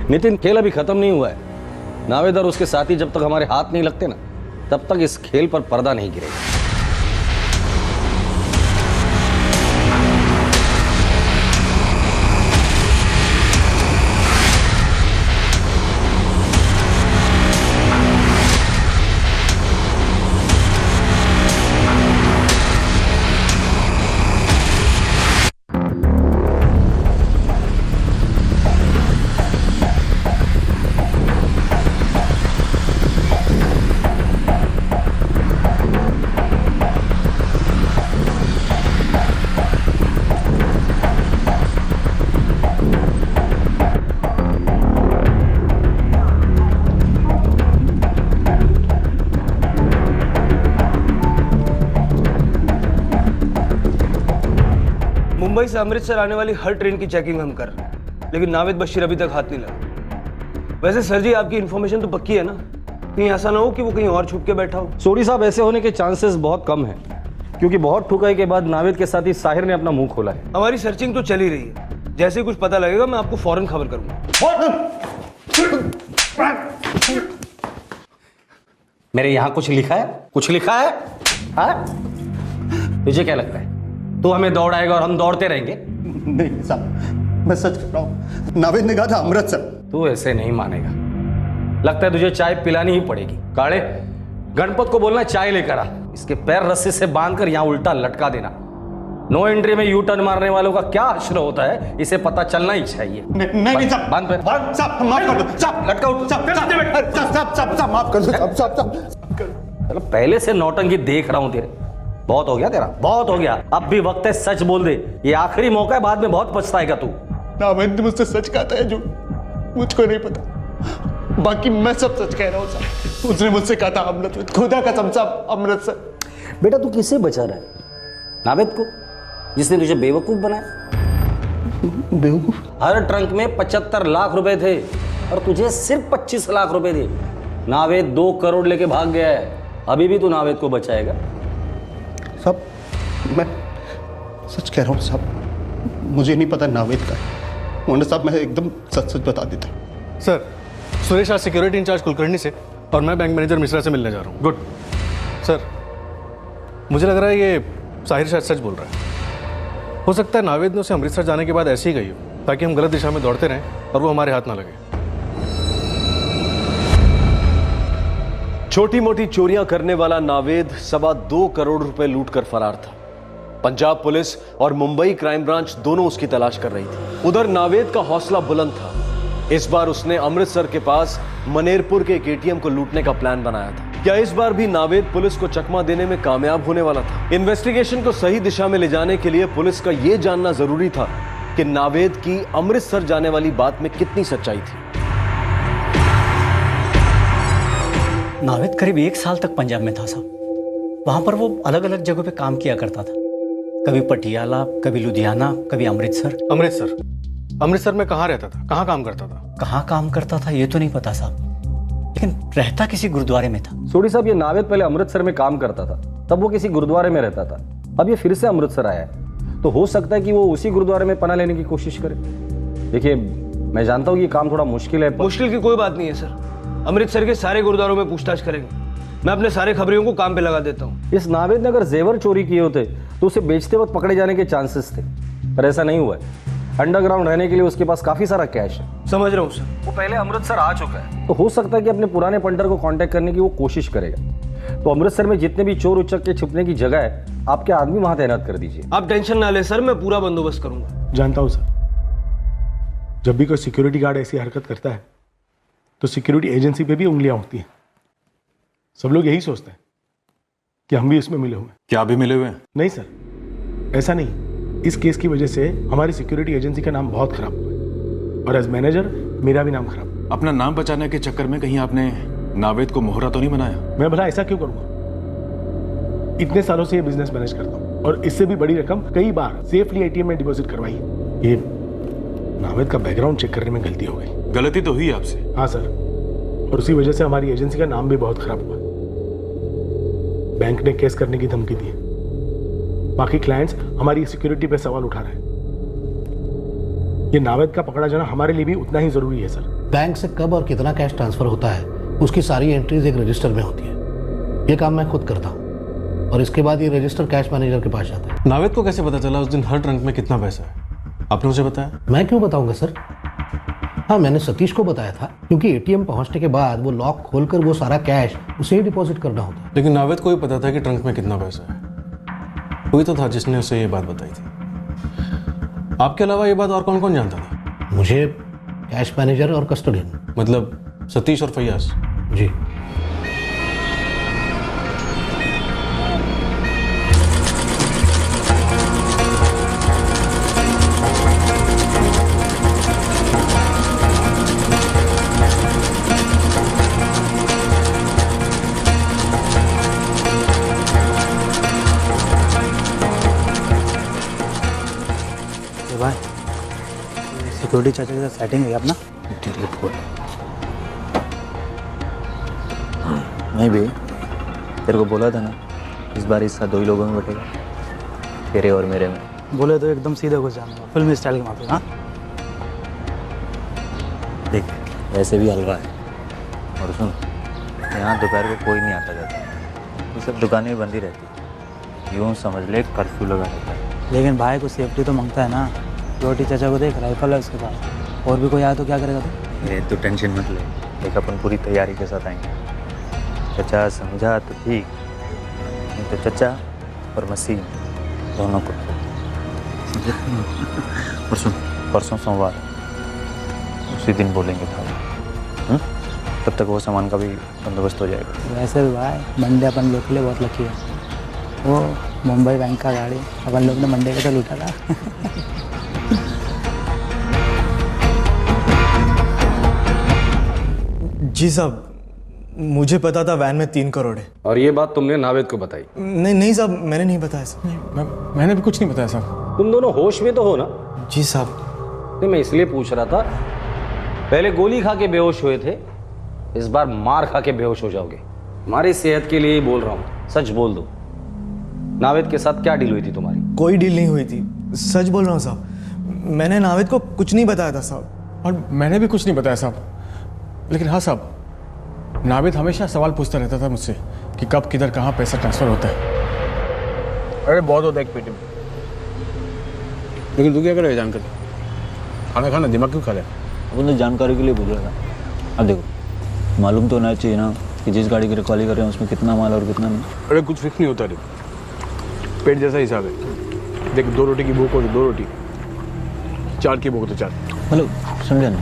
नितिन, खेल अभी खत्म नहीं हुआ है। नावेद और उसके साथी जब तक हमारे हाथ नहीं लगते ना, तब तक इस खेल पर पर्दा नहीं गिरेगा। मुंबई से अमृतसर आने वाली हर ट्रेन की चेकिंग हम कर रहे हैं, लेकिन नावेद बशीर अभी तक हाथ नहीं लगा। वैसे सर जी, आपकी इन्फॉर्मेशन तो पक्की है ना? कहीं ऐसा ना हो कि वो कहीं और छुप के बैठा हो। सोडी साहब, ऐसे होने के चांसेस बहुत कम हैं, क्योंकि बहुत ठुकाई के बाद नावेद के साथी साहिर ने अपना मुंह खोला है। हमारी सर्चिंग तो चल ही रही है, जैसे ही कुछ पता लगेगा मैं आपको फौरन खबर करूंगा। मेरे यहाँ कुछ लिखा है? कुछ लिखा है? हाँ? तुझे क्या लगता है तू हमें दौड़ाएगा और हम दौड़ते रहेंगे? नहीं साहब, मैं सच कह रहा हूँ, नावेद ने कहा था अमृतसर। तू ऐसे नहीं मानेगा, लगता है तुझे चाय पिलानी ही पड़ेगी। काले, गणपत को बोलना चाय लेकर आ, इसके पैर रस्सी से बांधकर यहाँ उल्टा लटका देना। नो एंट्री में यू टर्न मारने वालों का क्या हश्र होता है, इसे पता चलना ही चाहिए। नहीं साहब, बांध पैर। साहब माफ कर दो साहब, लटका उठ। साहब माफ कर दो साहब। पहले से नौटंकी देख रहा हूं तेरे, बहुत हो गया तेरा, बहुत हो गया। अब भी वक्त है सच बोल दे, ये आखिरी मौका है, बाद में बहुत पछताएगा तू। नावेद ने मुझसे सच कहा था, झूठ मुझको नहीं पता, बाकी मैं सब सच कह रहा हूँ साहब। उसने मुझसे कहा था अमृतसर, खुदा कसम साहब अमृतसर। बेटा तू किससे बचा रहा है? नावेद को, जिसने तुझे बेवकूफ बनाया। बेवकूफ? हर ट्रंक में 75 लाख रुपए थे और तुझे सिर्फ 25 लाख रुपए थे। नावेद 2 करोड़ लेके भाग गया है, अभी भी तू नावेद को बचाएगा? साहब मैं सच कह रहा हूँ साहब, मुझे नहीं पता नावेद का है, वरना साहब मैं एकदम सच सच बता देता। सर, सुरेश आज सिक्योरिटी इंचार्ज कुलकर्णी से और मैं बैंक मैनेजर मिश्रा से मिलने जा रहा हूँ। गुड। सर, मुझे लग रहा है ये साहिर शायद सच बोल रहा है। हो सकता है नावेद ने उसे अमृतसर जाने के बाद ऐसे ही गई हो, ताकि हम गलत दिशा में दौड़ते रहें और वो हमारे हाथ ना लगे। छोटी मोटी चोरियां करने वाला नावेद 2.25 करोड़ रुपए लूट कर फरार था। पंजाब पुलिस और मुंबई क्राइम ब्रांच दोनों उसकी तलाश कर रही थी। उधर नावेद का हौसला बुलंद था। इस बार उसने अमृतसर के पास मनेरपुर के एक एटीएम को लूटने का प्लान बनाया था। क्या इस बार भी नावेद पुलिस को चकमा देने में कामयाब होने वाला था? इन्वेस्टिगेशन को सही दिशा में ले जाने के लिए पुलिस का यह जानना जरूरी था कि नावेद की अमृतसर जाने वाली बात में कितनी सच्चाई थी। नावेद करीब 1 साल तक पंजाब में था साहब। वहां पर वो अलग अलग जगहों पे काम किया करता था, कभी पटियाला, कभी लुधियाना, कभी अमृतसर। अमृतसर में कहाँ रहता था, कहाँ काम करता था? कहाँ काम करता था ये तो नहीं पता साहब, लेकिन रहता किसी गुरुद्वारे में था। सोडी साहब, ये नावेद पहले अमृतसर में काम करता था, तब वो किसी गुरुद्वारे में रहता था। अब ये फिर से अमृतसर आया है, तो हो सकता है कि वो उसी गुरुद्वारे में पनाह लेने की कोशिश करे। देखिए, मैं जानता हूँ ये काम थोड़ा मुश्किल है, मुश्किल की कोई बात नहीं है सर, अमृतसर के सारे गुरुद्वारों में पूछताछ करेंगे। मैं अपने सारे खबरियों को काम पे लगा देता हूँ। इस नावेद ने अगर जेवर चोरी किए होते तो उसे बेचते वक्त पकड़े जाने के चांसेस थे, पर ऐसा नहीं हुआ है। अंडरग्राउंड रहने के लिए उसके पास काफी सारा कैश है। समझ रहा हूँ सर। वो पहले अमृतसर आ चुका है, तो हो सकता है कि अपने पुराने पंटर को कांटेक्ट करने की वो कोशिश करेगा। तो अमृतसर में जितने भी चोर उचक के छुपने की जगह है, आपके आदमी वहां तैनात कर दीजिए। आप टेंशन ना ले सर, मैं पूरा बंदोबस्त करूंगा। जानता हूँ सर, जब भी कोई सिक्योरिटी गार्ड ऐसी हरकत करता है तो सिक्योरिटी एजेंसी पे भी उंगलियां उठती हैं। सब लोग यही सोचते हैं कि हम भी इसमें मिले हुए हैं। क्या भी मिले हुए हैं? नहीं सर, ऐसा नहीं। इस केस की वजह से हमारी सिक्योरिटी एजेंसी का नाम बहुत खराब हुआ है और एज मैनेजर मेरा भी नाम खराब। अपना नाम बचाने के चक्कर में कहीं आपने नावेद को मोहरा तो नहीं बनाया? मैं भला ऐसा क्यों करूंगा? इतने सालों से ये बिजनेस मैनेज करता हूँ और इससे भी बड़ी रकम कई बार सेफली एटीएम में डिपॉजिट करवाई है। ये नावेद का बैकग्राउंड चेक करने में गलती हो गई। गलती तो हुई आपसे? हाँ सर, और उसी वजह से हमारी एजेंसी का नाम भी बहुत खराब हुआ। बैंक ने केस करने की धमकी दी है। बाकी क्लाइंट्स हमारी सिक्योरिटी पे सवाल उठा रहे हैं। ये नावेद का पकड़ा जाना हमारे लिए भी उतना ही जरूरी है सर। बैंक से कब और कितना कैश ट्रांसफर होता है उसकी सारी एंट्रीज एक रजिस्टर में होती है। ये काम मैं खुद करता हूँ और इसके बाद ये रजिस्टर कैश मैनेजर के पास जाता है। नावेद को कैसे पता चला उस दिन हर ट्रंक में कितना पैसा है? आपने उसे बताया? मैं क्यों बताऊंगा सर? हाँ, मैंने सतीश को बताया था क्योंकि एटीएम पहुंचने के बाद वो लॉक खोलकर वो सारा कैश उसे ही डिपॉजिट करना होता है। लेकिन नावेद को भी पता था कि ट्रंक में कितना पैसा है। कोई तो था जिसने उसे ये बात बताई थी। आपके अलावा ये बात और कौन कौन जानता था? मुझे, कैश मैनेजर और कस्टोडियन। मतलब सतीश और फैयाज? जी। भाई सिक्योरिटी चाचा के साथ सेटिंग है अपना? नहीं भी तेरे को बोला था ना इस बार इस साथ 2 ही लोगों में बैठेगा, तेरे और मेरे में। बोले तो एकदम सीधे घुस जाऊंगा, फिल्मी स्टाइल के माफी। हाँ देख वैसे भी हलवा है। और सुन, यहाँ दोपहर को कोई नहीं आता जाता, ये सब दुकानें बंद ही रहती। यूँ समझ ले कर्फ्यू लगा रहता है। लेकिन भाई को सेफ्टी तो मांगता है ना। सिक्योरिटी चाचा को देख, राइफल है उसके पास। और भी कोई आया तो क्या करेगा तू? ये तो टेंशन मत ले, देख अपन पूरी तैयारी के साथ आएंगे। चचा समझा तो ठीक, नहीं तो चचा और मसीह दोनों को। परसों सोमवार उसी दिन बोलेंगे था। तब तक वो सामान का भी बंदोबस्त हो जाएगा। वैसे भी भाई मंडे अपन लोग के लिए बहुत लकी है। वो मुंबई बैंक का गाड़ी अपन लोग ने मंडे के तो लूटा था। जी साहब, मुझे पता था वैन में 3 करोड़ है। और ये बात तुमने नावेद को बताई? नहीं साहब, मैंने नहीं बताया साहब। मैंने भी कुछ नहीं बताया साहब। तुम दोनों होश में तो हो ना? जी साहब। नहीं, मैं इसलिए पूछ रहा था, पहले गोली खा के बेहोश हुए थे, इस बार मार खा के बेहोश हो जाओगे। हमारी सेहत के लिए ही बोल रहा हूँ, सच बोल दो। नावेद के साथ क्या डील हुई थी तुम्हारी? कोई डील नहीं हुई थी, सच बोल रहा हूँ साहब। मैंने नावेद को कुछ नहीं बताया था साहब। और मैंने भी कुछ नहीं बताया साहब। लेकिन हाँ साहब, नावेद हमेशा सवाल पूछता रहता था मुझसे कि कब किधर कहाँ पैसा ट्रांसफर होता है। अरे बहुत होता है एक पेटी में। लेकिन तू क्या करे जानकर? खाना खाना, दिमाग क्यों खा रहा है? उन्होंने जानकारी के लिए पूछा था। अब देखो, मालूम तो होना चाहिए ना कि जिस गाड़ी की रखवाली कर रहे हैं उसमें कितना माल और कितना नहीं। अरे कुछ फिक्स नहीं होता रे, पेट जैसा हिसाब है। देख, 2 रोटी की भूख हो तो 2 रोटी, 4 की भूख तो 4। मतलब समझा नहीं?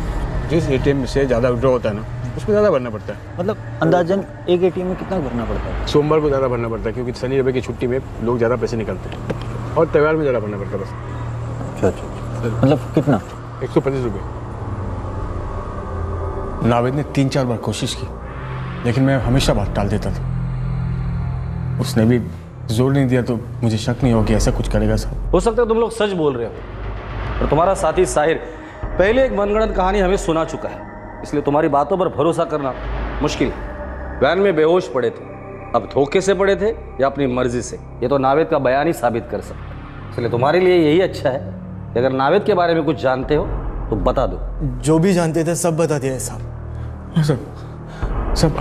जिस एटीएम से ज़्यादा विड्रॉ होता है ना, उसमें ज़्यादा भरना पड़ता है। मतलब अंदाजन एक एटीएम में कितना भरना पड़ता है? सोमवार को ज़्यादा भरना पड़ता है क्योंकि शनि रवि की छुट्टी में लोग ज़्यादा पैसे निकालते हैं, और त्यौहार में ज़्यादा भरना पड़ता है बस। अच्छा, मतलब कितना? 125 रुपये। नावेद ने 3-4 बार कोशिश की, लेकिन मैं हमेशा बात टाल देता था। उसने भी जोर नहीं दिया तो मुझे शक नहीं हो कि ऐसा कुछ करेगा साहब। हो सकता है तुम लोग सच बोल रहे हो, और तुम्हारा साथी साहिर पहले एक मनगढ़ंत कहानी हमें सुना चुका है, इसलिए तुम्हारी बातों पर भरोसा करना मुश्किल है। वैन में बेहोश पड़े थे, अब धोखे से पड़े थे या अपनी मर्जी से, ये तो नावेद का बयान ही साबित कर सकता है। इसलिए तुम्हारे लिए यही अच्छा है कि अगर नावेद के बारे में कुछ जानते हो तो बता दो। जो भी जानते थे सब बता दिया है साहब। सब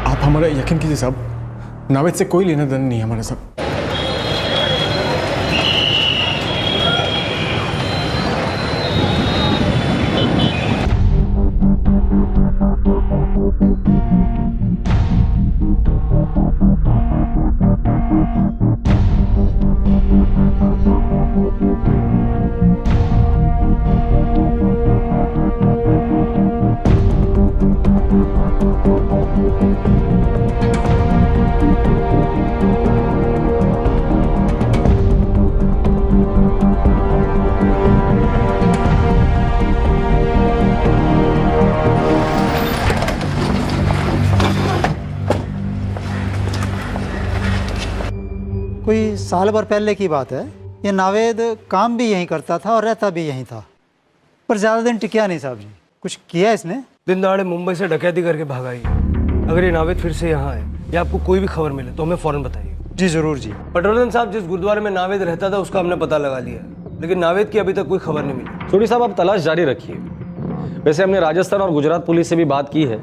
आप हमारा यकीन कीजिए साहब, नावेद से कोई लेना देना नहीं है हमारा साहब। कोई साल भर पहले की बात है। ये नावेद काम भी यहीं करता था और रहता भी यहीं था, पर ज़्यादा दिन टिकिया नहीं साहब जी। कुछ किया इसने? दिन दहाड़े मुंबई से डकैती करके भागा ही। अगर ये नावेद फिर से यहाँ आए या आपको कोई भी खबर मिले तो हमें फ़ौरन बताइए। जी ज़रूर जी। पटवर्धन साहब, जिस गुरुद्वारे में नावेद रहता था उसका हमने पता लगा लिया। लेकिन नावेद की अभी तक कोई खबर नहीं मिली। सोडी साहब, आप तलाश जारी रखिए। वैसे हमने राजस्थान और गुजरात पुलिस से भी बात की है,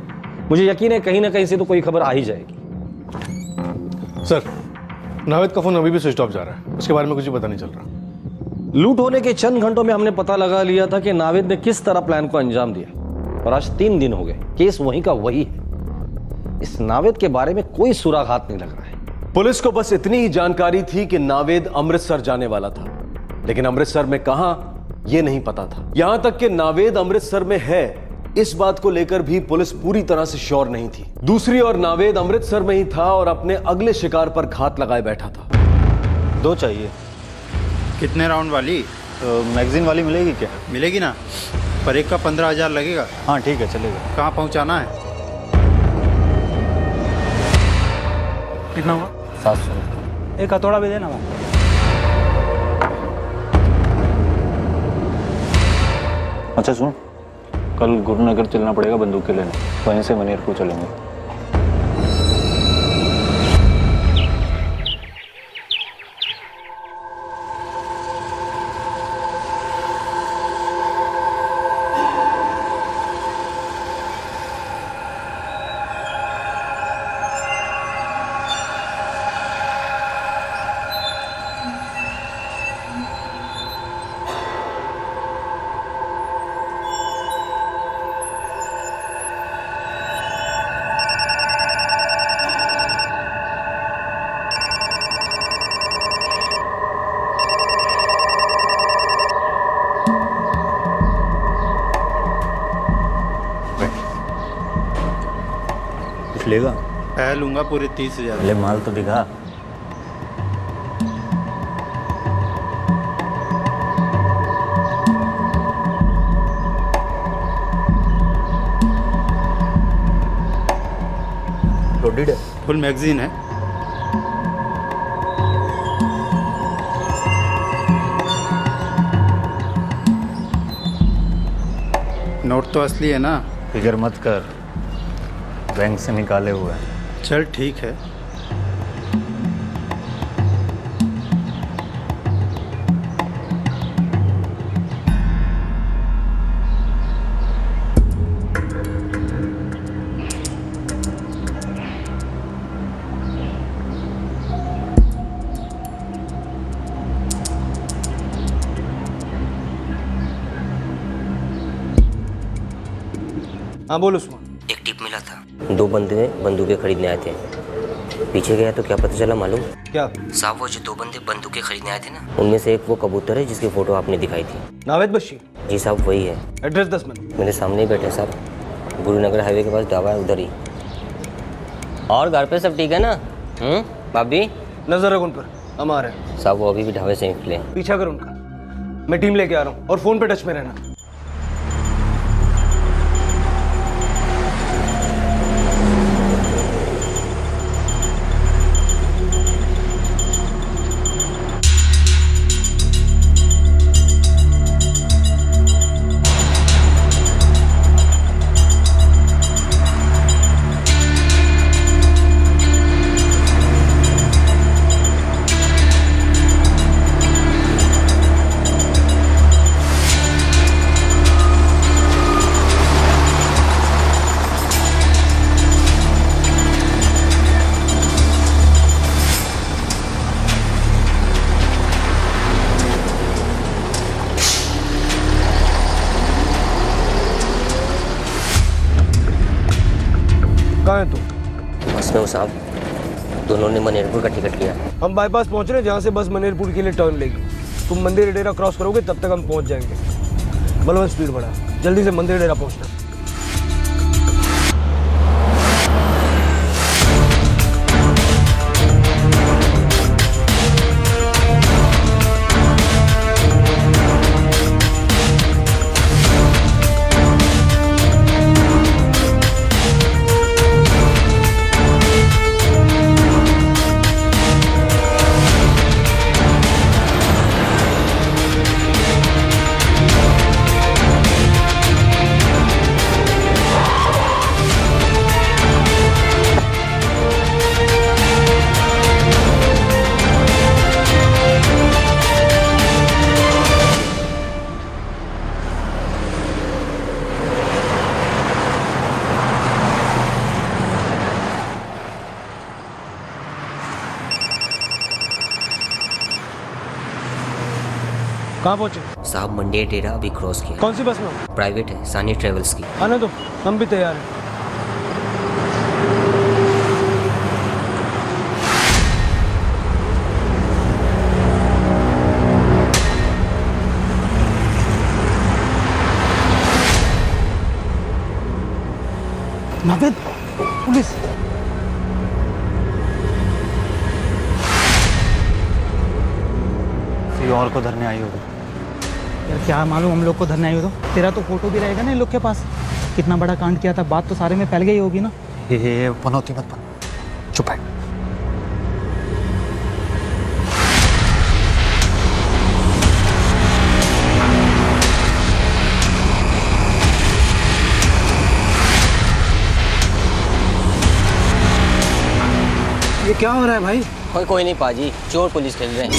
मुझे यकीन है कहीं ना कहीं से तो कोई खबर आ ही जाएगी। सर, नावेद का फोन अभी भी स्विच ऑफ जा रहा है, उसके बारे में कुछ भी पता नहीं चल रहा। लूट होने के चंद घंटों में हमने पता लगा लिया था कि नावेद ने किस तरह प्लान को अंजाम दिया, और आज 3 दिन हो गए, केस वहीं का वही है। इस नावेद के बारे में कोई सुराग हाथ नहीं लग रहा है। पुलिस को बस इतनी ही जानकारी थी कि नावेद अमृतसर जाने वाला था, लेकिन अमृतसर में कहां यह नहीं पता था। यहां तक कि नावेद अमृतसर में है, इस बात को लेकर भी पुलिस पूरी तरह से श्योर नहीं थी। दूसरी ओर नावेद अमृतसर में ही था और अपने अगले शिकार पर घात लगाए बैठा था। 2 चाहिए। कितने राउंड वाली? मैगजीन वाली मिलेगी क्या? मिलेगी ना, पर एक का 15,000 लगेगा। हाँ ठीक है, चलेगा। कहाँ पहुँचाना है? कितना हुआ? 700। एक हथौड़ा भी देना वहाँ। अच्छा सुन, कल गुरुनगर चलना पड़ेगा बंदूक के लेने, वहीं से मनेरपुर चलेंगे। लेगा? पहले लूंगा पूरे 30,000। ले माल तो दिखा। लोडेड है? फुल मैगजीन है। नोट तो असली है ना? फिक्र मत कर, बैंक से निकाले हुए हैं। चल ठीक है। हाँ बोलो उस्मान। एक टिप मिला था, 2 बंदे बंदूकें खरीदने आए थे। पीछे गया तो क्या पता चला मालूम? क्या? साहब वो जो 2 बंदे बंदूकें खरीदने आए थे ना, उनमें से एक वो कबूतर है जिसकी फोटो आपने दिखाई थी। नावेद बशीर? जी साहब वही है। Address 10 minute. मेरे सामने ही बैठे साहब, गुरुनगर हाईवे के पास ढाबा है उधर ही। और घर पे सब ठीक है ना? भाभी नजर रख उन पर, हम आ रहे हैं। साहब वो अभी भी ढाबे से निकले। पीछा कर उनका, मैं टीम लेके आ रहा हूँ, और फोन पे टच में रहना। कहाँ है तुम? बस में हो साहब, दोनों ने मनेरपुर का टिकट लिया। हम बाईपास पहुंच रहे हैं, जहाँ से बस मनेरपुर के लिए टर्न लेगी। तुम मंदिर डेरा क्रॉस करोगे तब तक हम पहुंच जाएंगे। बलवन स्पीड बढ़ा, जल्दी से मंदिर डेरा पहुंचना। कहाँ पहुंचे? साहब मंडी डेरा अभी क्रॉस किया। कौन सी बस में? प्राइवेट है, सानी ट्रेवल्स की। आने दो, हम भी तैयार हैं। नावेद, पुलिस। किसी और को धरने आई होगी। यार क्या मालूम हम लोग को धरने आई हो तो। तेरा तो फोटो भी रहेगा ना इन लोग के पास। कितना बड़ा कांड किया था, बात तो सारे में फैल गई होगी ना। ये पनौती मत बन, चुप है। ये क्या हो रहा है भाई? कोई नहीं पाजी, चोर पुलिस खेल रहे हैं।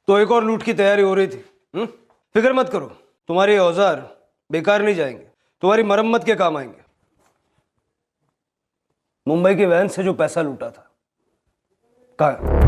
तो एक और लूट की तैयारी हो रही थी। फिक्र मत करो, तुम्हारे औजार बेकार नहीं जाएंगे, तुम्हारी मरम्मत के काम आएंगे। मुंबई के वैन से जो पैसा लूटा था, कहाँ?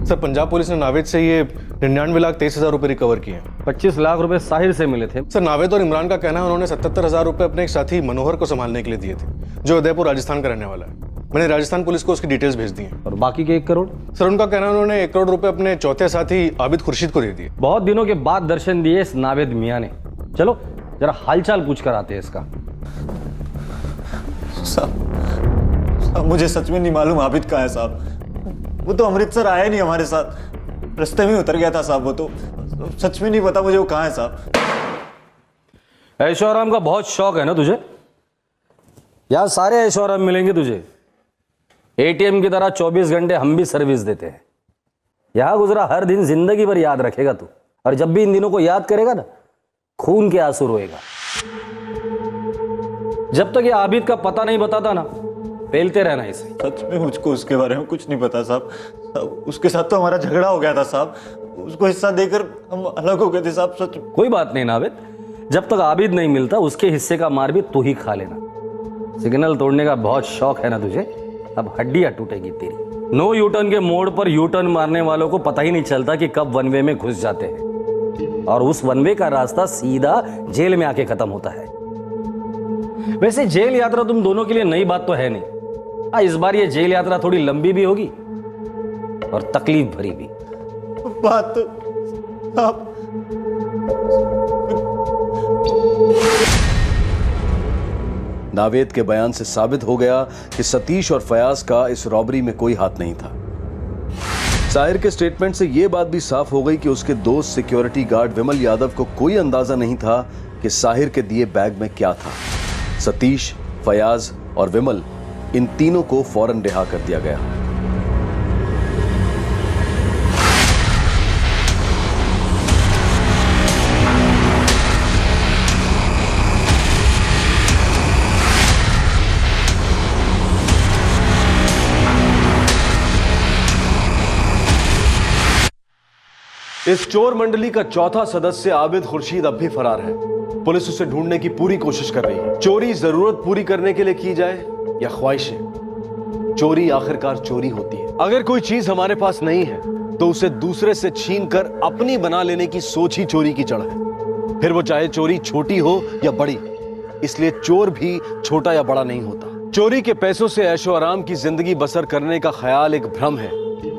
सर पंजाब पुलिस ने नावेद से ये 99,23,000 रुपए रिकवर किए हैं। 25 लाख रुपए साहिर से मिले थे। सर नावेद और इमरान का कहना है उन्होंने 77,000 रुपए अपने एक साथी मनोहर को संभालने के लिए दिए थे, जो उदयपुर राजस्थान का रहने वाला है। मैंने राजस्थान पुलिस को उसकी डिटेल्स भेज दी हैं। और बाकी के 1 करोड़? सर उनका कहना है उन्होंने 1 करोड़ रुपए अपने चौथे साथी आबिद खुर्शीद को दे दिए। बहुत दिनों के बाद दर्शन दिए इस नावेद मियाँ ने। चलो जरा हालचाल पूछ कर आते हैं इसका। साहब मुझे सच में नहीं मालूम आबिद कहाँ है साहब। वो तो अमृतसर आया नहीं हमारे साथ, रास्ते में उतर गया था साहब। वो तो सच में नहीं पता मुझे वो कहाँ है साहब। ऐशो आराम का बहुत शौक है ना तुझे? यार सारे ऐशो आराम मिलेंगे तुझे। एटीएम की तरह 24 घंटे हम भी सर्विस देते हैं। यहां गुजरा हर दिन जिंदगी भर याद रखेगा तू, और जब भी इन दिनों को याद करेगा ना, खून के आंसू रोएगा। जब तक ये आबिद का पता नहीं बताता ना, पेलते रहना इसे। सच में मुझको उसके बारे में कुछ नहीं पता साहब। उसके साथ तो हमारा झगड़ा हो गया था साहब, उसको हिस्सा देकर हम अलग हो गए थे साहब। सच कोई बात नहीं नावेद, जब तक आबिद नहीं मिलता उसके हिस्से का मार भी तू ही खा लेना। सिग्नल तोड़ने का बहुत शौक है ना तुझे, अब हड्डियां टूटेगी तेरी। नो यूटर्न के मोड़ पर यूटर्न मारने वालों को पता ही नहीं चलता कि कब वन वे में घुस जाते हैं, और उस वन वे का रास्ता सीधा जेल में आके खत्म होता है। वैसे जेल यात्रा तुम दोनों के लिए नई बात तो है नहीं। इस बार ये जेल यात्रा थोड़ी लंबी भी होगी और तकलीफ भरी भी। बात आप नावेद के बयान से साबित हो गया कि सतीश और फयाज का इस रॉबरी में कोई हाथ नहीं था। साहिर के स्टेटमेंट से यह बात भी साफ हो गई कि उसके दोस्त सिक्योरिटी गार्ड विमल यादव को कोई अंदाजा नहीं था कि साहिर के दिए बैग में क्या था। सतीश, फयाज और विमल, इन तीनों को फौरन रिहा कर दिया गया। इस चोर मंडली का चौथा सदस्य आबिद खुर्शीद अब भी फरार है। पुलिस उसे ढूंढने की पूरी कोशिश कर रही है। चोरी जरूरत पूरी करने के लिए की जाए या ख्वाहिशें, चोरी आखिरकार चोरी होती है। अगर कोई चीज हमारे पास नहीं है तो उसे दूसरे से छीन कर अपनी बना लेने की सोच ही चोरी की जड़ है, फिर वो चाहे चोरी छोटी हो या बड़ी। इसलिए चोर भी छोटा या बड़ा नहीं होता। चोरी के पैसों से ऐशो आराम की जिंदगी बसर करने का ख्याल एक भ्रम है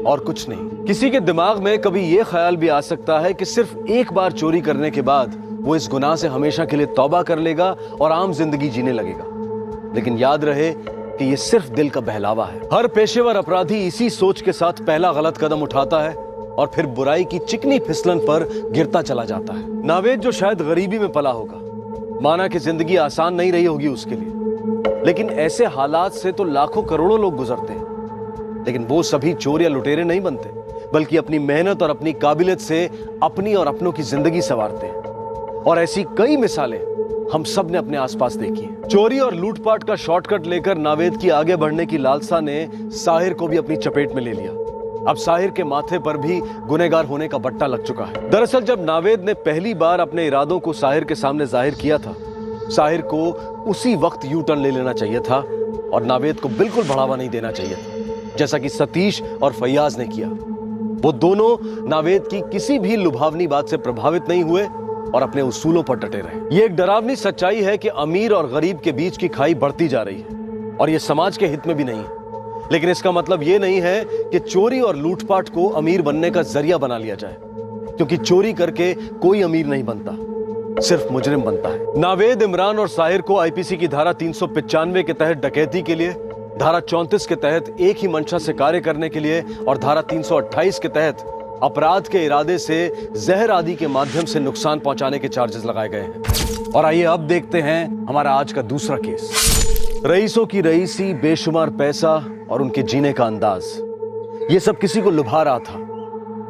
और कुछ नहीं। किसी के दिमाग में कभी यह ख्याल भी आ सकता है कि सिर्फ एक बार चोरी करने के बाद वो इस गुनाह से हमेशा के लिए तौबा कर लेगा और आम जिंदगी जीने लगेगा। लेकिन याद रहे कि ये सिर्फ दिल का बहलावा है। हर पेशेवर अपराधी इसी सोच के साथ पहला गलत कदम उठाता है और फिर बुराई की चिकनी फिसलन पर गिरता चला जाता है। नावेद जो शायद गरीबी में पला होगा, माना कि जिंदगी आसान नहीं रही होगी उसके लिए, लेकिन ऐसे हालात से तो लाखों करोड़ों लोग गुजरते हैं। लेकिन वो सभी चोर या लुटेरे नहीं बनते, बल्कि अपनी मेहनत और अपनी काबिलियत से अपनी और अपनों की जिंदगी संवारते हैं। और ऐसी कई मिसालें हम सब ने अपने आसपास देखी हैं। चोरी और लूटपाट का शॉर्टकट लेकर नावेद की आगे बढ़ने की लालसा ने साहिर को भी अपनी चपेट में ले लिया। अब साहिर के माथे पर भी गुनहगार होने का बट्टा लग चुका है। दरअसल जब नावेद ने पहली बार अपने इरादों को साहिर के सामने जाहिर किया था, साहिर को उसी वक्त यू टर्न ले लेना चाहिए था और नावेद को बिल्कुल बढ़ावा नहीं देना चाहिए था, जैसा कि सतीश और फैयाज ने किया। वो दोनों नावेद की किसी भी लुभावनी बात से प्रभावित नहीं हुए और अपने उसूलों पर डटे रहे। ये एक डरावनी सच्चाई है कि अमीर और गरीब के बीच की खाई बढ़ती जा रही है और ये समाज के हित में भी नहीं है। लेकिन इसका मतलब ये नहीं है कि चोरी और लूटपाट को अमीर बनने का जरिया बना लिया जाए, क्योंकि चोरी करके कोई अमीर नहीं बनता, सिर्फ मुजरिम बनता है। नावेद, इमरान और साहिर को आईपीसी की धारा 395 के तहत डकैती के लिए, धारा 34 के तहत एक ही मंशा से कार्य करने के लिए और धारा 328 के तहत अपराध के इरादे से जहर आदि के माध्यम से नुकसान पहुंचाने के चार्जेस लगाए गए हैं। और आइए अब देखते हैं हमारा आज का दूसरा केस। रईसों की रईसी, बेशुमार पैसा और उनके जीने का अंदाज, ये सब किसी को लुभा रहा था।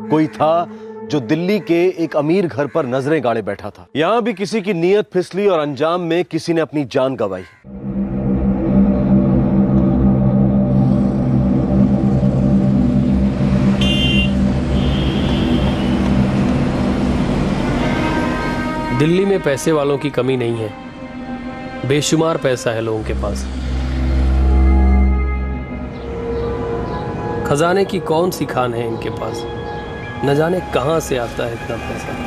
कोई था जो दिल्ली के एक अमीर घर पर नजरें गाड़े बैठा था। यहां भी किसी की नीयत फिसली और अंजाम में किसी ने अपनी जान गंवाई। दिल्ली में पैसे वालों की कमी नहीं है, बेशुमार पैसा है लोगों के पास। खजाने की कौन सी खान है इनके पास, न जाने कहां से आता है इतना पैसा।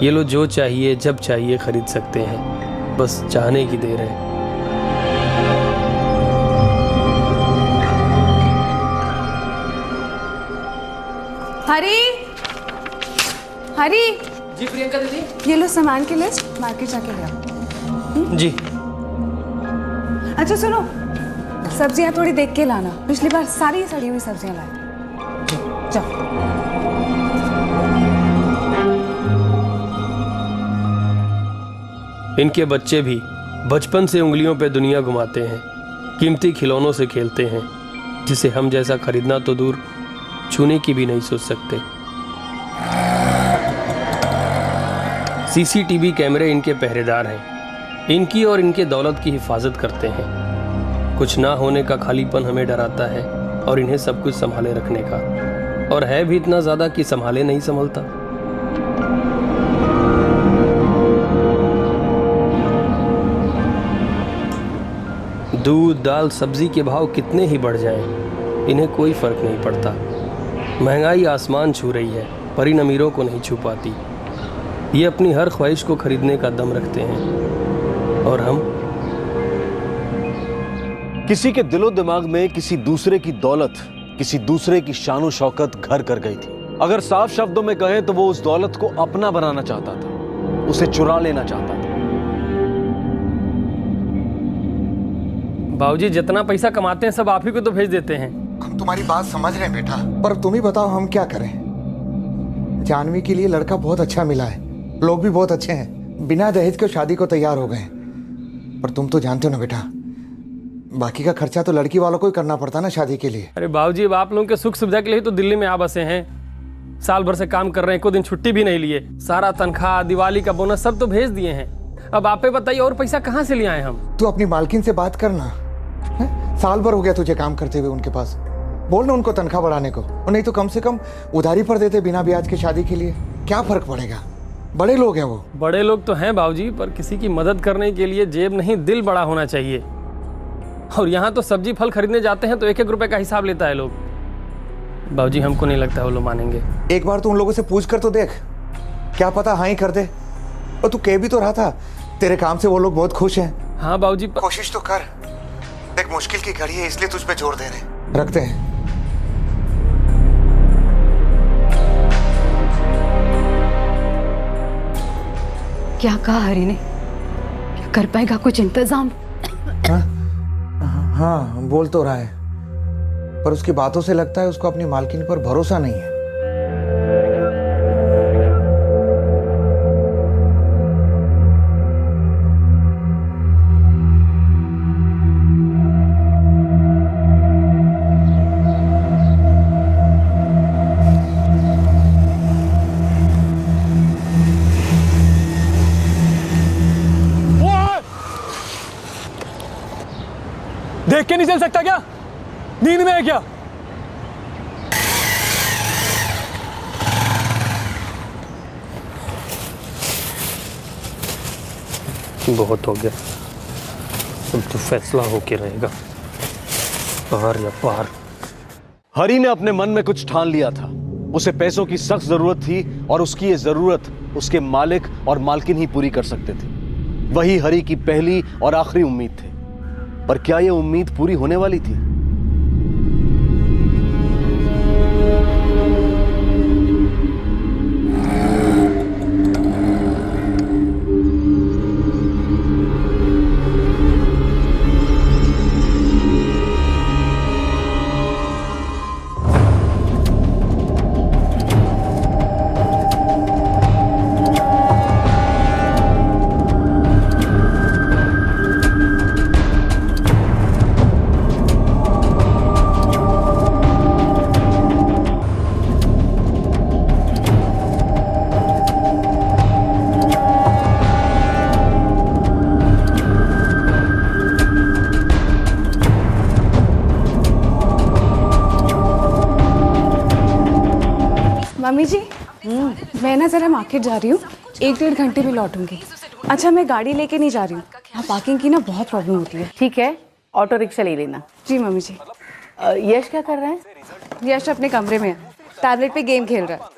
ये लो, जो चाहिए जब चाहिए खरीद सकते हैं, बस चाहने की देर है। हरी, हरी। जी प्रियंका दीदी। ये लो सामान की लिस्ट, मार्केट जाके ले आओ। जी। अच्छा सुनो, सब्जियां थोड़ी देख के लाना, पिछली बार सारी सड़ी हुई सब्जियां लाई। जाओ। इनके बच्चे भी बचपन से उंगलियों पे दुनिया घुमाते हैं, कीमती खिलौनों से खेलते हैं, जिसे हम जैसा खरीदना तो दूर, छूने की भी नहीं सोच सकते। सीसीटीवी कैमरे इनके पहरेदार हैं, इनकी और इनके दौलत की हिफाजत करते हैं। कुछ ना होने का खालीपन हमें डराता है और इन्हें सब कुछ संभाले रखने का, और है भी इतना ज्यादा कि संभाले नहीं संभलता। दूध, दाल, सब्जी के भाव कितने ही बढ़ जाएं, इन्हें कोई फर्क नहीं पड़ता। महंगाई आसमान छू रही है, पर इन अमीरों को नहीं छू पाती। ये अपनी हर ख्वाहिश को खरीदने का दम रखते हैं, और हम किसी के दिलो दिमाग में किसी दूसरे की दौलत, किसी दूसरे की शानो शौकत घर कर गई थी। अगर साफ शब्दों में कहें तो वो उस दौलत को अपना बनाना चाहता था, उसे चुरा लेना चाहता था। बाबूजी, जितना पैसा कमाते हैं सब आप ही को तो भेज देते हैं। हम तुम्हारी बात समझ रहे हैं बेटा, पर तुम ही बताओ हम क्या करें। जानवी के लिए लड़का बहुत अच्छा मिला है, लोग भी बहुत अच्छे हैं, बिना दहेज के शादी को तैयार हो गए। पर तुम तो जानते हो ना बेटा, बाकी का खर्चा तो लड़की वालों को ही करना पड़ता ना शादी के लिए। अरे बाबूजी, अब आप लोगों के सुख सुविधा के लिए तो दिल्ली में आ बसे हैं। साल भर से काम कर रहे हैं, कोई दिन छुट्टी भी नहीं लिए। सारा तनख्वाह, दिवाली का बोनस सब तो भेज दिए हैं। अब आप ही बताइए, और पैसा कहाँ से ले आए हम? तू अपनी मालकिन से बात करना। साल भर हो गया तुझे काम करते हुए उनके पास, बोल ना उनको तनख्वाह बढ़ाने को, और नहीं तो कम से कम उधारी पर देते बिना ब्याज के शादी के लिए। क्या फर्क पड़ेगा, बड़े लोग हैं वो। बड़े लोग तो हैं बाबूजी, पर किसी की मदद करने के लिए जेब नहीं दिल बड़ा होना चाहिए। और यहाँ तो सब्जी फल खरीदने जाते हैं तो 1-1 रुपए का हिसाब लेता है लोग। बाबूजी, हमको नहीं लगता वो लोग मानेंगे। एक बार तो उन लोगों से पूछ कर तो देख, क्या पता हाँ ही कर दे। और तू कह भी तो रहा था तेरे काम से वो लोग बहुत खुश हैं। हाँ बाबूजी। कोशिश तो कर। देख मुश्किल की घड़ी है इसलिए तुझ पे जोर दे रहे हैं। रखते हैं। क्या कहा हरी ने? क्या कर पाएगा कुछ इंतजाम? हाँ बोल तो रहा है, पर उसकी बातों से लगता है उसको अपनी मालकिन पर भरोसा नहीं है। देख के नहीं चल सकता क्या? नींद में है क्या? बहुत हो गया, अब तो फैसला होके रहेगा, पार या पार। हरी ने अपने मन में कुछ ठान लिया था। उसे पैसों की सख्त जरूरत थी और उसकी ये जरूरत उसके मालिक और मालकिन ही पूरी कर सकते थे। वही हरी की पहली और आखिरी उम्मीद थी। पर क्या यह उम्मीद पूरी होने वाली थी? मम्मी जी, मैं ना जरा मार्केट जा रही हूँ, 1-1.5 घंटे में लौटूंगी। अच्छा, मैं गाड़ी लेके नहीं जा रही हूँ, यहाँ पार्किंग की ना बहुत प्रॉब्लम होती है। ठीक है, ऑटो रिक्शा ले लेना। जी मम्मी जी। यश क्या कर रहा है? यश अपने कमरे में है, टैबलेट पे गेम खेल रहा है।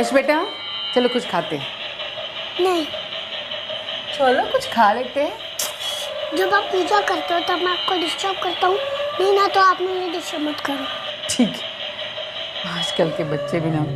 यश बेटा, चलो कुछ खाते हैं। नहीं, चलो कुछ खा लेते हैं। जब आप पूजा करते हो तब मैं आपको डिस्टर्ब करता हूँ, नहीं ना तो आप मुझे डिस्टर्ब मत करो। ठीक है, आजकल के बच्चे भी ना।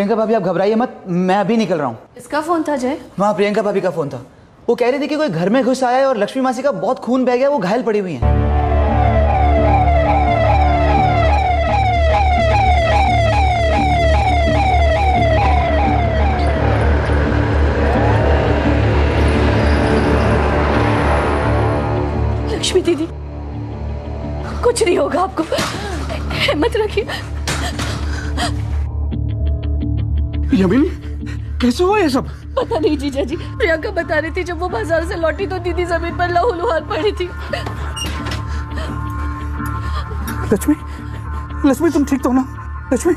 प्रियंका भाभी आप घबराइए मत, मैं अभी निकल रहा हूँ। इसका फोन था जय? वहाँ प्रियंका भाभी का फोन था। वो कह रही थी कि कोई घर में घुस आया है और लक्ष्मी मासी का बहुत खून बह गया, वो घायल पड़ी हुई हैं। लक्ष्मी दीदी, कुछ नहीं होगा आपको, हिम्मत रखिए। यमिनी, कैसे हुआ ये सब? पता नहीं जीजा जी, प्रियंका बता रही थी जब वो बाजार से लौटी तो दीदी जमीन पर लहूलुहान पड़ी थी। लक्ष्मी, लक्ष्मी तुम ठीक तो हो ना? लक्ष्मी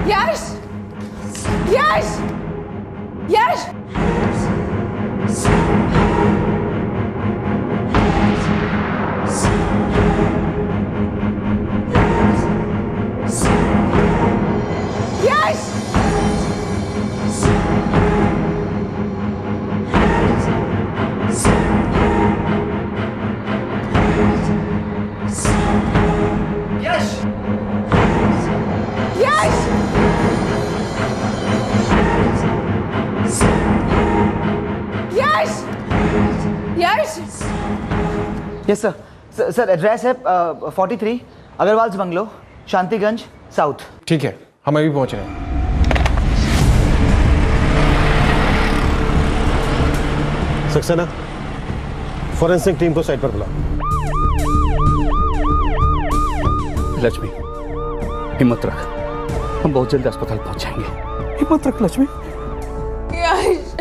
यश, यश, यश, यश, यस सर। सर एड्रेस है 43 अग्रवाल्स बंगलो, शांतिगंज साउथ। ठीक है, हम अभी पहुंच रहे हैं। सक्सेना, फॉरेंसिक टीम को साइट पर बुलाओ। लक्ष्मी, हिम्मत रख, हम बहुत जल्द अस्पताल पहुंच जाएंगे। हिम्मत रख लक्ष्मी। यश,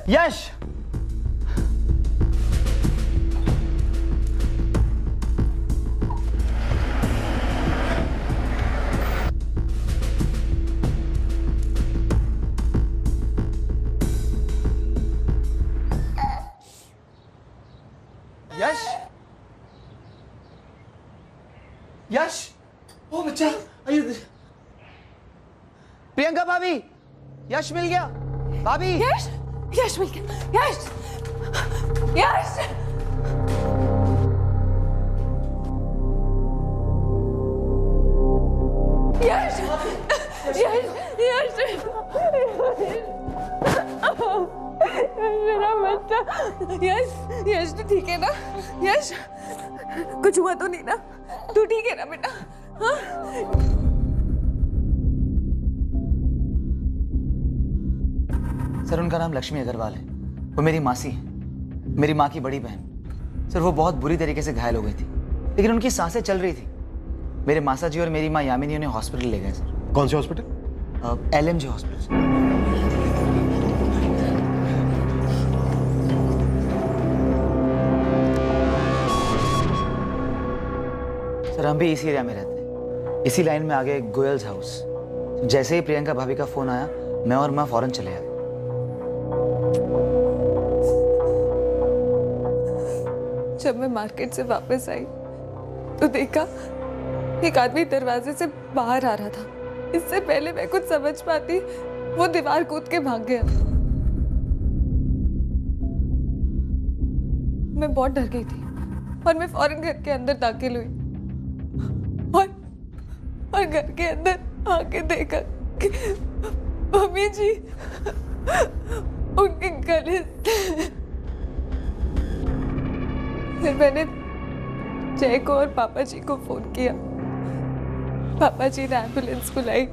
यश, यश, यश, यश, ओ बच्चा, आइए। प्रियंका भाभी, यश मिल गया। भाभी, यश, यश मिल गया। यश, यश, यश, यश, यश, मेरा बच्चा। यश, यश तू ठीक है ना? यश, कुछ हुआ तो नहीं ना? तू ठीक है ना बेटा? हाँ? सर उनका नाम लक्ष्मी अग्रवाल है, वो मेरी मासी है, मेरी माँ की बड़ी बहन। सर वो बहुत बुरी तरीके से घायल हो गई थी, लेकिन उनकी सांसें चल रही थी। मेरे मासा जी और मेरी माँ यामिनी उन्हें हॉस्पिटल ले गए सर। कौन से हॉस्पिटल? LMG hospital. सर हम भी इसी एरिया में रहते हैं, इसी लाइन में आगे गोयल्स हाउस। जैसे ही प्रियंका भाभी का फोन आया, मैं और माँ फौरन चले आए। जब मैं मार्केट से वापस आई तो देखा एक आदमी दरवाजे से बाहर आ रहा था। इससे पहले मैं कुछ समझ पाती, वो दीवार कूद के भाग गया। मैं बहुत डर गई थी और मैं फौरन घर के अंदर दाखिल हुई और घर के अंदर आके देखा कि मम्मी जी उनके गले से। फिर मैंने जय को और पापा जी को फोन किया। पापा जी ने एम्बुलेंस बुलाई।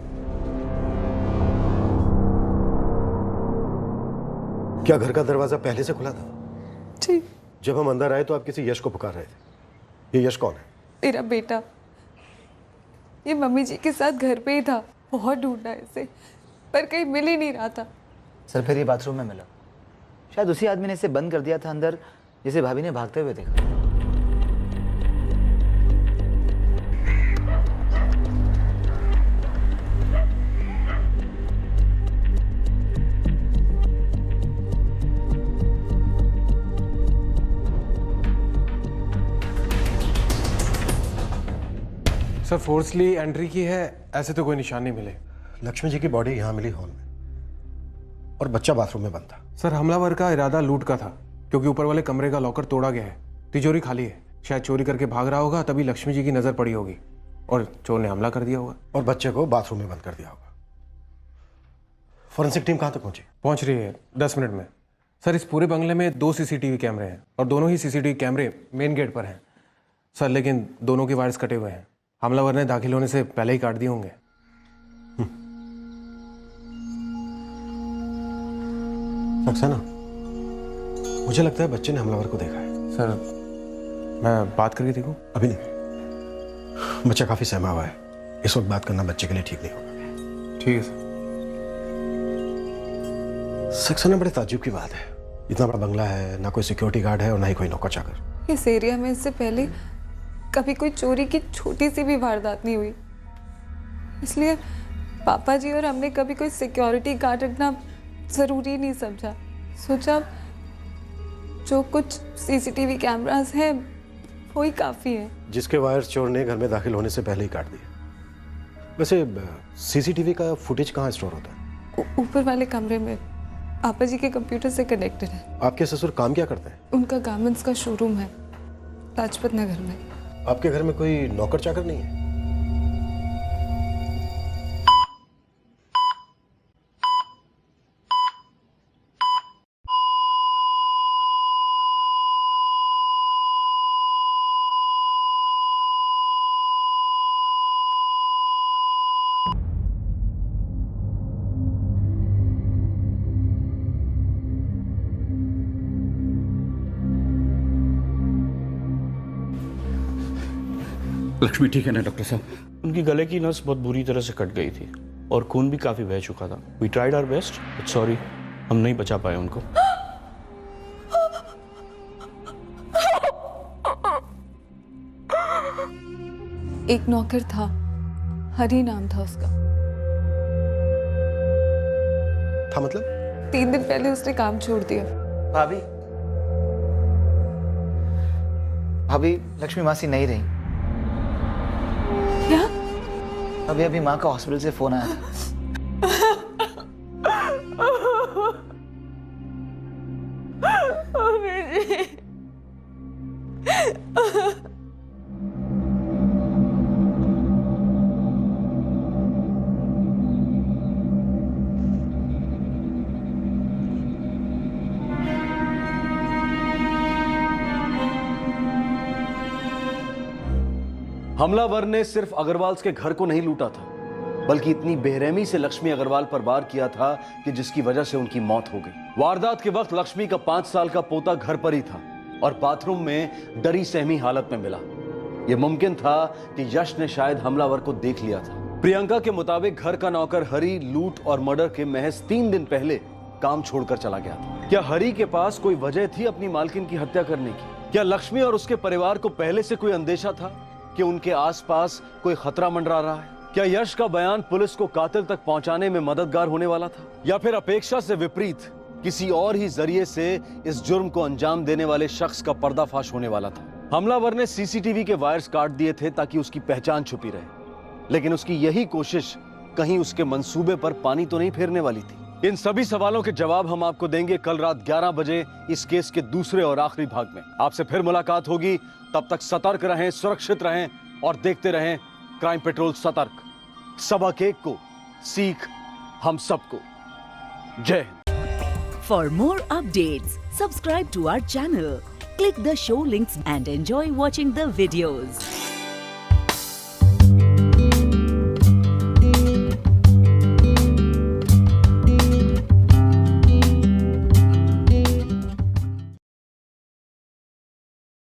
क्या घर का दरवाजा पहले से खुला था? जी। जब हम अंदर आए तो आप किसी यश को पुकार रहे थे। ये यश कौन है? मेरा बेटा। ये मम्मी जी के साथ घर पे ही था। बहुत ढूंढा इसे, पर कहीं मिल ही नहीं रहा था। सर फिर ये बाथरूम में मिला। शायद उसी आदमी ने इसे बंद कर दिया था अंदर, जिसे भाभी ने भागते हुए देखा। सर फोर्सली एंट्री की है, ऐसे तो कोई निशान नहीं मिले। लक्ष्मी जी की बॉडी यहाँ मिली हॉल में। और बच्चा बाथरूम में बंद था। सर हमलावर का इरादा लूट का था, क्योंकि ऊपर वाले कमरे का लॉकर तोड़ा गया है, तिजोरी खाली है। शायद चोरी करके भाग रहा होगा, तभी लक्ष्मी जी की नजर पड़ी होगी और चोर ने हमला कर दिया होगा और बच्चे को बाथरूम में बंद कर दिया होगा। फॉरेंसिक टीम कहाँ तक पहुंची? पहुंच रही है 10 मिनट में। सर इस पूरे बंगले में 2 CCTV कैमरे हैं और दोनों ही CCTV कैमरे मेन गेट पर हैं सर, लेकिन दोनों के वायर्स कटे हुए हैं। हमलावर ने दाखिल होने से पहले ही काट दिए होंगे। सक्सेना, मुझे लगता है बच्चे ने हमलावर को देखा है। सर मैं बात करके देखूं? अभी नहीं, बच्चा काफी सहमा हुआ है, इस वक्त बात करना बच्चे के लिए ठीक नहीं होगा। ठीक है सर। सक्सेना, बड़े ताज्जुब की बात है, इतना बड़ा बंगला है, ना कोई सिक्योरिटी गार्ड है और ना ही कोई नौकर चाकर। इस एरिया में इससे पहले कभी कोई चोरी की छोटी सी भी वारदात नहीं हुई, इसलिए पापा जी और हमने कभी कोई सिक्योरिटी गार्ड रखना ज़रूरी नहीं समझा। सोचा जो कुछ CCTV कैमरास हैं वही काफ़ी है। जिसके वायर्स चोर ने घर में दाखिल होने से पहले ही काट दिए। वैसे CCTV का फुटेज कहाँ स्टोर होता है? ऊपर वाले कमरे में, पापा जी के कंप्यूटर से कनेक्टेड है। आपके ससुर काम क्या करते हैं? उनका गारमेंट्स का शोरूम है लाजपत नगर में। आपके घर में कोई नौकर चाकर नहीं है? लक्ष्मी ठीक है ना डॉक्टर साहब? उनकी गले की नस बहुत बुरी तरह से कट गई थी और खून भी काफी बह चुका था। We tried our best, but sorry, हम नहीं बचा पाए उनको। एक नौकर था, हरी नाम था उसका। था मतलब? 3 दिन पहले उसने काम छोड़ दिया। भाभी, भाभी लक्ष्मी मासी नहीं रही। क्या? अभी माँ का हॉस्पिटल से फोन आया था। हमलावर ने सिर्फ अग्रवाल के घर को नहीं लूटा था, बल्कि इतनी बेरहमी से लक्ष्मी अग्रवाल पर वार किया था कि जिसकी वजह से उनकी मौत हो गई। वारदात के वक्त लक्ष्मी का 5 साल का पोता घर पर ही था और बाथरूम में डरी सहमी हालत में मिला। यह मुमकिन था कि यश ने शायद हमलावर को देख लिया था। प्रियंका के मुताबिक घर का नौकर हरी लूट और मर्डर के महज 3 दिन पहले काम छोड़कर चला गया था। क्या हरी के पास कोई वजह थी अपनी मालकिन की हत्या करने की? क्या लक्ष्मी और उसके परिवार को पहले से कोई अंदेशा था कि उनके आसपास कोई खतरा मंडरा रहा है? क्या यश का बयान पुलिस को कातिल तक पहुंचाने में मददगार होने वाला था, या फिर अपेक्षा से विपरीत किसी और ही जरिए से इस जुर्म को अंजाम देने वाले शख्स का पर्दाफाश होने वाला था? हमलावर ने CCTV के वायर्स काट दिए थे ताकि उसकी पहचान छुपी रहे, लेकिन उसकी यही कोशिश कहीं उसके मंसूबे पर पानी तो नहीं फेरने वाली थी? इन सभी सवालों के जवाब हम आपको देंगे कल रात 11 बजे इस केस के दूसरे और आखिरी भाग में। आपसे फिर मुलाकात होगी, तब तक सतर्क रहें, सुरक्षित रहें और देखते रहें क्राइम पेट्रोल सतर्क। सबक एक को, सीख हम सबको। जय Hind. For more updates, subscribe to our channel, click the show links and enjoy watching the videos.